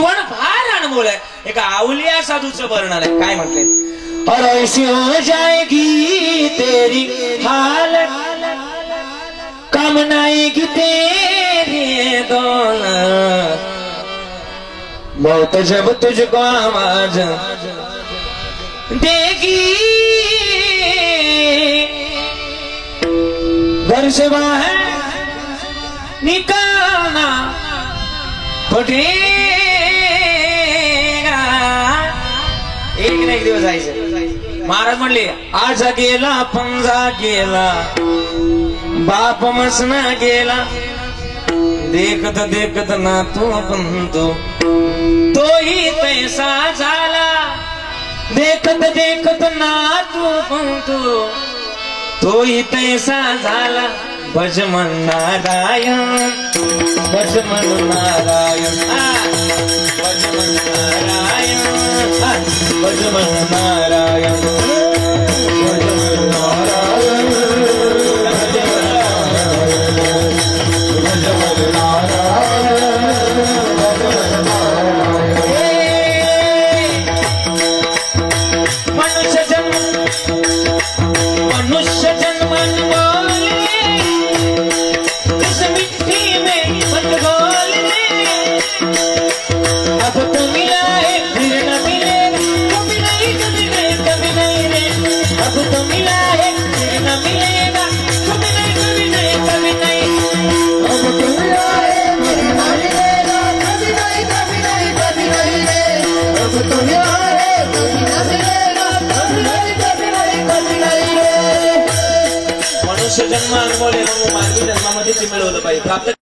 जीवन फार अनमोल आहे. एका अवलिया साधूचं वर्णन आहे. काय म्हटले? और ऐसी हो जाएगी तेरी हालत, काम नाएगी तेरी दौलत, मौत जब तुझको आवाज देगी, घर से बाहर निकालना पड़ेगा. एक ना एक दिवस जायचं. महाराज म्हणले आज गेला पंजा गेला, बाप मसना गेला, देखत देखत ना तू बनतो तोही पैसा झाला, देखत देखत ना तू बनतो तोही पैसा झाला. भजमन नारायण, भजमन नारायण, भजमन नारायण, भजमन नारायण, भजमन नारायण, भजमन नारायण. मनुष्य जन्म अनमोल, इस मिट्टी में मत घोलने, अब तो मिला है फिर न मिलेगा, कभी नहीं कभी नहीं कभी नहीं रे. अब तो मिला है फिर न मिलेगा, कभी नहीं कभी नहीं कभी नहीं. अब तो मिला है फिर न मिलेगा, कभी नहीं कभी नहीं कभी नहीं रे. अब तो मिला है कभी न मिलेगा, कभी नहीं कभी नहीं कभी नहीं रे. मनुष्य जन्म अनमोल आहे. मानवी जन्मामध्ये ते मिळवलं पाहिजे. प्राप्त